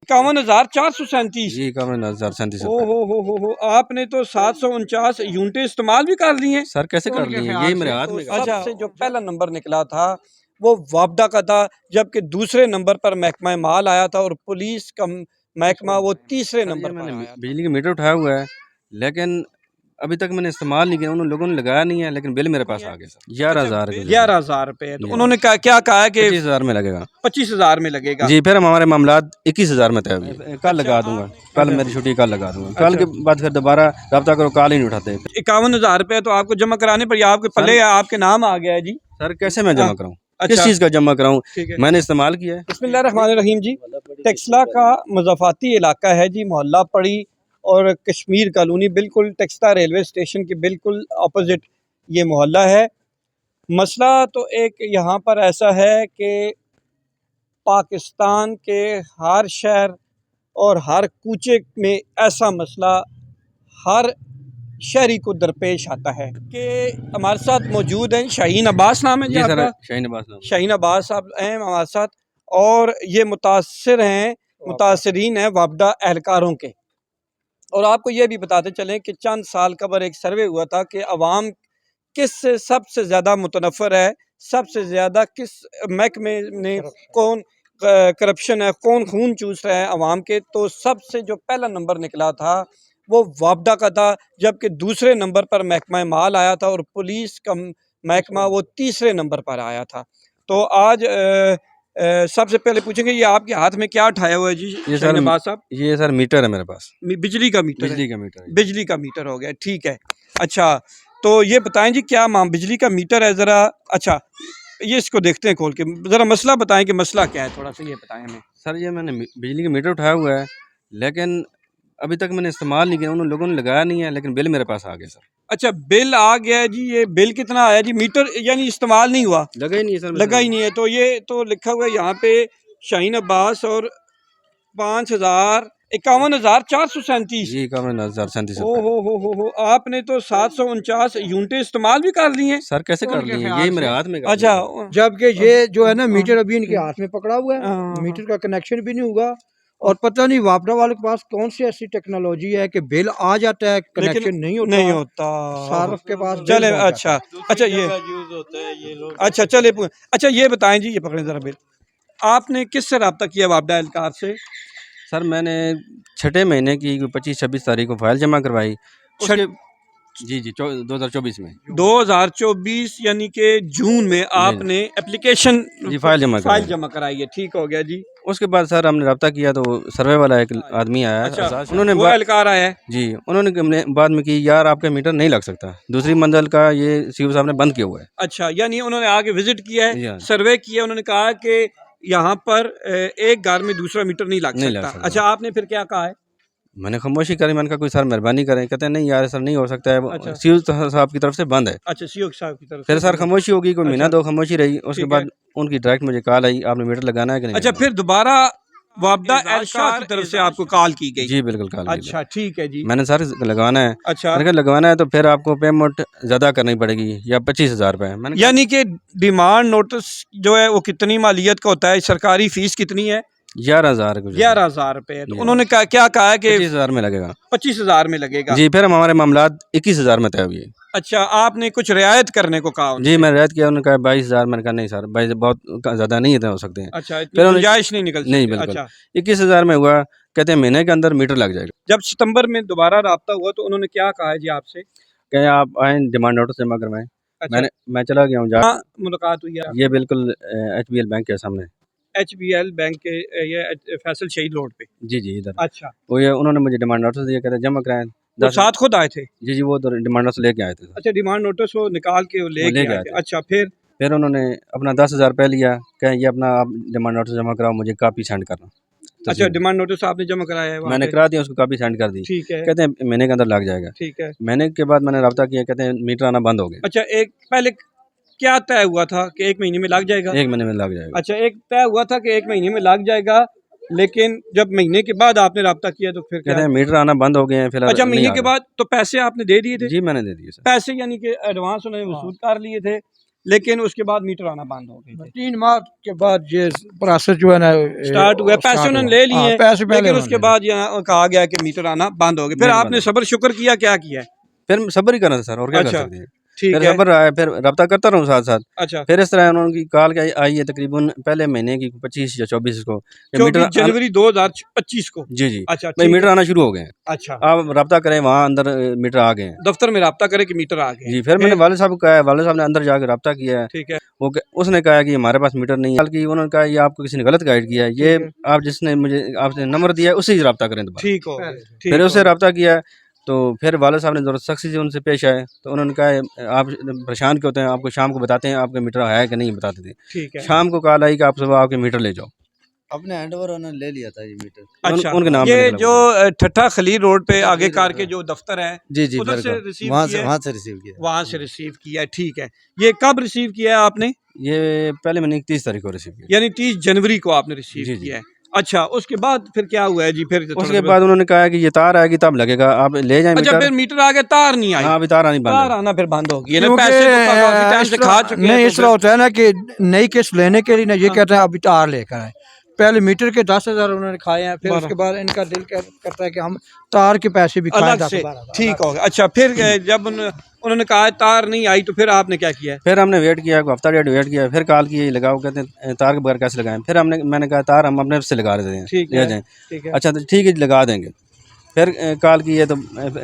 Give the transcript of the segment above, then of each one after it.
51,437। जी 51,437 ओ हो, आपने तो 749 यूनिटें इस्तेमाल भी कर ली हैं सर। कैसे तो कर उनके लिए? ख्याल यही मेरे से हाथ तो में। अच्छा, सबसे जो पहला नंबर निकला था वो वापडा का था, जबकि दूसरे नंबर पर महकमा माल आया था और पुलिस का महकमा वो तीसरे सर ये नंबर पर मैंने आया था। बिजली का मीटर उठाया हुआ है, लेकिन अभी तक मैंने इस्तेमाल नहीं किया। उन लोगों ने लगाया नहीं है, लेकिन बिल मेरे पास आ गया सर। 11,000 के। 11,000 रुपए तो जी उन्होंने क्या कहा है कि 25,000 में लगेगा। 25,000 में लगेगा। जी फिर हमारे मामलात 21,000 में तय हुए। कल लगा दूंगा, कल अच्छा। मेरी छुट्टी, कल लगा दूंगा। कल अच्छा। के बाद फिर दोबारा रब्ता करो, कॉल ही नहीं उठाते। 51,000 रुपए तो आपको जमा कराने पर आपके सर पल्ले आपके नाम आ गया है जी। सर कैसे मैं जमा कराऊँ? किस अच्छा, चीज़ का जमा कराऊँ? ठीक है। मैंने इस्तेमाल किया है। बिस्मिल्लाहिर्रहमानिर्रहीम जी। टेक्सला का मज़ाफ़ाती इलाका है जी, मोहल्ला पड़ी और कश्मीर कॉलोनी, बिल्कुल टेक्सला रेलवे स्टेशन के बिल्कुल अपोजिट ये मोहल्ला है। मसला तो एक यहाँ पर ऐसा है कि पाकिस्तान के हर शहर और हर कूचे में ऐसा मसला हर शहरी को दरपेश आता है कि हमारे साथ मौजूद हैं शाहीन अब्बास, नाम है जी जी सर, आपका? शाहीन अब्बास नाम। शाहीन अब्बास साहब हैं हमारे साथ, और ये मुतासर हैं, मुतासरीन हैं वापडा एहलकारों के। और आपको ये भी बताते चलें कि चंद साल कबर एक सर्वे हुआ था कि अवाम किस से सबसे ज़्यादा मुतनफ़र है, सबसे ज़्यादा किस महकमे ने कौन करप्शन है, कौन खून चूस रहा है अवाम के, तो सबसे जो पहला नंबर निकला था वो वापडा का था, जबकि दूसरे नंबर पर महकमा माल आया था और पुलिस का महकमा वो तीसरे नंबर पर आया था। तो आज सबसे पहले पूछेंगे ये आपके हाथ में क्या उठाया हुआ है जी ये शाहीन सर, अब्बास साहब? ये सर मीटर है मेरे पास। बिजली का मीटर है। बिजली का मीटर है। बिजली का मीटर हो गया, ठीक है। अच्छा, तो ये बताएं जी क्या बिजली का मीटर है ज़रा। अच्छा, ये इसको देखते हैं खोल के, ज़रा मसला बताएं कि मसला क्या है, थोड़ा सा ये बताएं हमें। सर ये मैंने बिजली का मीटर उठाया हुआ है, लेकिन अभी तक मैंने इस्तेमाल नहीं किया। उन लोगों ने लगाया नहीं है, लेकिन बिल मेरे पास आ गया सर। अच्छा, बिल आ गया है जी। ये बिल कितना आया जी? मीटर यानी इस्तेमाल नहीं हुआ, लगा ही नहीं है सर। लगा ही नहीं है। तो ये तो लिखा हुआ है यहाँ पे शाहीन अब्बास और 51,437। जी 51,437 ओ रुपये। हो, आपने तो 749 यूनिटें इस्तेमाल भी कर ली हैं सर कैसे तो कर उनके लिए? ख्याल यही मेरे से। हाथ में। अच्छा, जबकि ये जो है ना मीटर अभी इनके हाथ में पकड़ा हुआ है, हाँ। मीटर का कनेक्शन भी नहीं हुआ। और पता नहीं वापडा वाले के पास कौन सी ऐसी टेक्नोलॉजी है कि बिल आ जाता है, लेकिन कनेक्शन नहीं होता। नहीं होता। सार्फ के पास बिल चले, पहुंच अच्छा जाता है। अच्छा, ये अच्छा चले अच्छा ये बताएं जी, ये पकड़े ज़रा बिल। आपने किससे रब्ता किया वापडा एहलकार से? सर मैंने छठे महीने की 25-26 तारीख को फाइल जमा करवाई उसके। जी 2024 में। 2024 यानी कि जून में जी आपने एप्लीकेशन जी फाइल फाइल जमा जमा कराई है, ठीक हो गया जी। उसके बाद सर हमने रब्ता किया तो सर्वे वाला एक आदमी आया। अच्छा, उन्होंने वो एहलकार आया है। जी उन्होंने बाद में कि यार आपका मीटर नहीं लग सकता, दूसरी मंजिल का ये सीओ साहब ने बंद किया हुआ है। अच्छा, यानी उन्होंने आगे विजिट किया जी है, हाँ। सर्वे किया, उन्होंने कहा कि यहाँ पर एक घर में दूसरा मीटर नहीं लग नहीं लग सकता। सकता। अच्छा, आपने फिर क्या कहा है? मैंने खामोशी करी। मैंने कहा कोई सर मेहरबानी करें। कहते हैं नहीं यार सर नहीं हो सकता है, अच्छा। सीओ साहब की तरफ से बंद है। अच्छा, सीओ साहब की तरफ फिर से सर बंद है। खामोशी होगी, कोई महीना अच्छा, दो खामोशी रही। उसके ठीक है। बाद उनकी डायरेक्ट मुझे कॉल आई, आपने मीटर लगाना है कि नहीं अच्छा, लगाना? फिर दोबारा वापडा एहलकार की तरफ से आपको कॉल की गई? जी बिल्कुल कॉल की। अच्छा, ठीक है जी। मैंने सर लगवाना है। अच्छा, मैंने कहा लगवाना है तो फिर आपको पेमेंट ज़्यादा करनी पड़ेगी या 25,000 रुपये। मैंने कहा यानी कि डिमांड नोटिस जो है वो कितनी मालियत का होता है? सरकारी फीस कितनी है? 11,000 कुछ। 11,000 रुपये। तो जी। उन्होंने क्या कहा है कि 25,000 में लगेगा। 25,000 में लगेगा। जी फिर हमारे मामलात 21,000 में तय हुए। अच्छा, आपने कुछ रियायत करने को कहा जी उनसे? मैंने रियायत किया। उन्होंने कहा 22,000। मैंने कहा नहीं सर, 22 बहुत ज़्यादा नहीं हो सकते हैं। अच्छा, इतनी फिर उन्होंने गुंजाइश नहीं निकल नहीं सकती। बिल्कुल अच्छा, 21,000 में हुआ। कहते हैं महीने के अंदर मीटर लग जाएगा। जब सितंबर में दोबारा राब्ता हुआ तो उन्होंने क्या कहा है जी आपसे? कहें आप आए डिमांड नोटिस जमा करवाएं। अच्छा, मैं चला गया हूँ जा। हाँ, मुलाकात हुई है ये बिल्कुल HBL बैंक के सामने। HBL बैंक के ये फैसल शहीद रोड पे? जी जी इधर। अच्छा, वो ये उन्होंने मुझे डिमांड नोटिस दिया, कहते हैं जमा कराएं वो 10। साथ खुद आए थे? जी जी वो तो डिमांड नोटिस लेके आए थे सर। अच्छा, डिमांड नोटिस वो निकाल के वो वो लेके लेके आए आए थे। थे। अच्छा, फिर उन्होंने अपना 10,000 रुपये लिया। कहें ये अपना आप डिमांड नोटिस जमा कराओ, मुझे कापी सेंड करना। अच्छा, तहसील डिमांड नोटिस आपने जमा कराया है वहाँ मैंने पे? करा दिया, उसको कापी सेंड कर दी। ठीक है, कहते हैं महीने के अंदर लग जाएगा। ठीक है। महीने के बाद मैंने रब्ता किया, कहते हैं मीटर आना बंद हो गया। अच्छा, एक पहले क्या तय हुआ था कि 1 महीने में लग जाएगा? 1 महीने में लग जाएगा। अच्छा, एक तय हुआ था कि 1 महीने में लग जाएगा, लेकिन जब महीने के बाद आपने राब्ता किया तो फिर क्या? कहते हैं मीटर आना बंद हो गए हैं फिलहाल। अच्छा, नहीं महीने आ के रहा। बाद तो पैसे आपने दे दिए थे? जी मैंने दे दिए सर। पैसे यानी कि एडवांस उन्होंने वसूल कर लिए थे, लेकिन उसके बाद मीटर आना बंद हो गए थे। 3 माह के बाद ये प्रोसेस जो है ना स्टार्ट हुआ, पैसे उन्होंने ले लिए, पैसे पहले लेकिन उसके बाद यहाँ कहा गया कि मीटर आना बंद हो गए। फिर नहीं, आपने सब्र शुक्र किया, क्या किया है? फिर सब्र ही करना था सर, और क्या कर अच्छा, सकते हैं। ठीक फिर है। सब्र आया, फिर रब्ता करता रहूँ साथ साथ। अच्छा, फिर इस तरह उन्होंने कॉल के आई है तकरीबन पहले महीने की 25 या 24 को कि 24 जनवरी 2025 को। जी जी अच्छा, भाई ठीक मीटर है। आना शुरू हो गए हैं। अच्छा, आप रब्ता करें, वहाँ अंदर मीटर आ गए हैं। दफ्तर में रब्ता करे कि मीटर आ गए। जी, फिर मैंने वाले साहब को कहा है, वाले साहब ने अंदर जाकर रब्ता किया है। ठीक है, उसने कहा कि हमारे पास मीटर नहीं है, बल्कि उन्होंने कहा ये आपको किसी ने गलत गाइड किया है, ये ठीक है। आप जिसने मुझे आपसे नंबर दिया है उसी से रब्ता करें दोबारा। ठीक हो गया, ठीक फिर हो उससे गया। रब्ता किया, तो फिर वाले साहब ने ज़रूरत सख्ती से उनसे पेश आए, तो उन्होंने कहा आप परेशान क्यों होते हैं, आपको शाम को बताते हैं आपका मीटर है कि नहीं बताते थे। ठीक है। शाम को कॉल आई कि आप सुबह आके मीटर ले जाओ। अपने हैंडओवर उन्होंने ले लिया था ये मीटर। अच्छा, उनके नाम पे ये निकला जो ठट्ठा खलील रोड पे आगे खलील कार रोड के है। जो दफ्तर है, जी जी उधर से बिल्कुल, रिसीव वहाँ किया है? से रिसीव किया। वहाँ से रिसीव किया है, ठीक है। ये कब रिसीव किया है आपने? ये पहले मैंने 30 तारीख को रिसीव किया। यानी 30 जनवरी को आपने रिसीव जी, जी। किया है। अच्छा, उसके बाद फिर क्या हुआ है जी? फिर उसके बाद उन्होंने कहा कि ये तार आएगी तब लगेगा, आप ले जाएं अच्छा, मीटर। फिर मीटर आ गया, तार नहीं आई। हाँ, अभी तार आनी बंद तार है। आना फिर बंद हो गई है ना, क्योंकि पैसे तो काफी टाइम से खा चुके हैं। नहीं, तो इस तरह फिर- होता है ना कि नई किस्त लेने के लिए ना ये हाँ। कहते हैं अभी तार लेकर आए। पहले मीटर के 10,000 उन्होंने खाए हैं, फिर 12 उसके बाद इनका दिल करता है कि हम तार के पैसे भी खाएं अलग 10 से, 12,000। ठीक हो गया। अच्छा, फिर जब उन्होंने कहा तार नहीं आई तो फिर आपने क्या किया है? फिर हमने वेट किया, हफ्ता डेढ़ वेट किया, फिर कॉल की लगाओ, कहते हैं तार के बगैर कैसे लगाएं। फिर मैंने कहा तार हम अपने से लगा देते हैं, ठीक ले है, जाएं। ठीक है। अच्छा, तो ठीक है लगा देंगे। फिर कॉल की है तो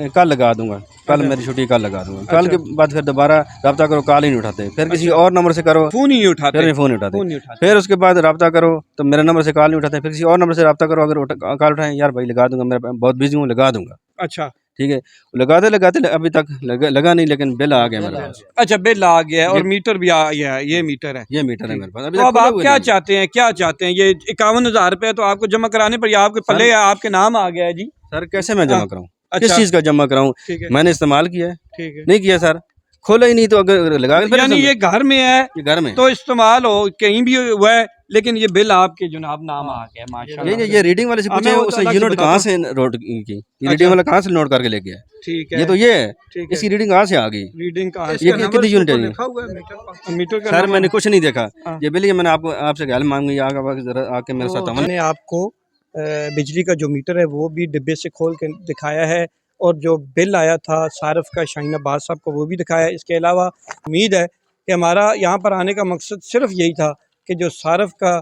कल लगा दूंगा, कल अच्छा। मेरी छुट्टी, कल लगा दूंगा। कल अच्छा। के बाद फिर दोबारा रब्ता करो, कॉल ही नहीं उठाते। फिर किसी अच्छा। और नंबर से करो, फोन ही नहीं उठाते। फिर नहीं फ़ोन नहीं उठाते। फोन नहीं उठाते। फिर उसके बाद रब्ता करो तो मेरे नंबर से कॉल नहीं उठाते। फिर किसी और नंबर से रब्ता करो, अगर कॉल उठाएं, यार भाई लगा दूंगा, मैं बहुत बिजी हूँ, लगा दूंगा। अच्छा, ठीक है, लगाते लगाते अभी तक लगा नहीं, लेकिन बिल आ गया मेरे पास। अच्छा, बिल आ गया है और ये- मीटर भी आ गया है। ये मीटर है। ये मीटर है मेरे पास अभी तो तक अब खुले आप हुए क्या नहीं। चाहते हैं, क्या चाहते हैं? ये 51,000 रुपये तो आपको जमा कराने पर, या आपके पल्ले या आपके नाम आ गया है जी? सर कैसे मैं जमा कराऊं? किस अच्छा, चीज़ का जमा कराऊं? ठीक है, मैंने इस्तेमाल किया है, ठीक है। नहीं किया सर, खोला ही नहीं, तो अगर लगा के फिर यानी ये घर में है ये घर में तो इस्तेमाल हो, कहीं भी हुआ है, लेकिन ये बिल आपके जनाब नाम आ गया, माशाल्लाह। ये रीडिंग वाले से हमें पूछे, वो तो उसने अलग से यूनिट बताता कहाँ से नोट की, ये अच्छा। रीडिंग वाला कहाँ से नोट करके लेके आया? ठीक है, ये तो ये है, ठीक है। इसकी रीडिंग कहाँ से आ गई? रीडिंग का ये कितनी यूनिट है? लिखा हुआ है मीटर। मीटर का सर नाम- मैंने कुछ नहीं देखा, हाँ। ये बिल ये मैंने आपसे हेल्प मांगी, जरा आके मेरे साथ अमल। मैंने आपको बिजली का जो मीटर है वो भी डिब्बे से खोल के दिखाया है, और जो बिल आया था सारफ का शाहीन अब्बास साहब को वो भी दिखाया है। इसके अलावा उम्मीद है कि हमारा यहाँ पर आने का मकसद सिर्फ यही था कि जो सारफ का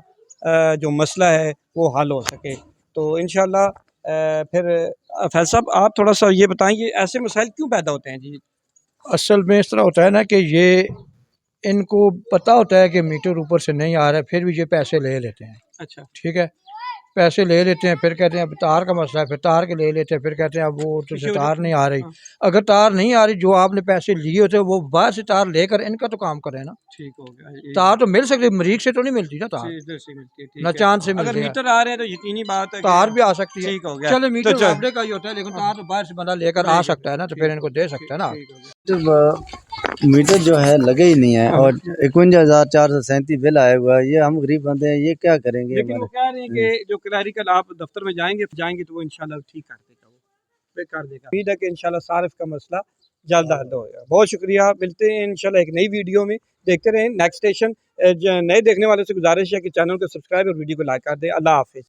जो मसला है वो हल हो सके। तो इंशाल्लाह फिर फैज़ साहब आप थोड़ा सा ये बताएं, ये ऐसे मसाइल क्यों पैदा होते हैं जी? असल में इस तरह होता है ना कि ये इनको पता होता है कि मीटर ऊपर से नहीं आ रहा है, फिर भी ये पैसे ले लेते हैं। अच्छा, ठीक है, पैसे ले लेते हैं, फिर कहते हैं अब तार का मसला है, फिर तार के ले लेते हैं, फिर कहते हैं अब वो तो इसी वजह तार से- नहीं आ रही। हाँ। अगर तार नहीं आ रही, जो आपने पैसे लिए होते हैं वो बाहर से तार लेकर इनका तो काम करें ना। ठीक हो गया। तार तो मिल सकती है, मरीज से तो नहीं मिलती ना तार, इधर से मिलती है, ठीक ना है। चांद से अगर मिलती है। मीटर आ रहे हैं तो यकीनी बात है कि- तार भी आ सकती है। ठीक हो गया। चलो मीटर चल- आपने का ही होता है, लेकिन तार तो बाहर से बंदा लेकर आ सकता है ना, तो फिर इनको दे सकता है ना। ठीक हो गया। मीटर जो है लगे ही नहीं है, और 51,437 बिल आया हुआ है। ये हम गरीब बंदे हैं, ये क्या करेंगे? लेकिन वो कह रहे हैं कि जो क्लैरिकल आप दफ्तर में जाएंगे तो वो इंशाल्लाह ठीक कर देगा, वो कर देगा। उम्मीद है कि इंशाल्लाह सारिफ का मसला जल्द हल होगा। बहुत शुक्रिया, मिलते हैं इंशाल्लाह एक नई वीडियो में। देखते रहें नेक्स्ट स्टेशन। नए देखने वालों से गुजारिश है कि चैनल को सब्सक्राइब और वीडियो को लाइक कर दें। अल्लाह हाफिज़।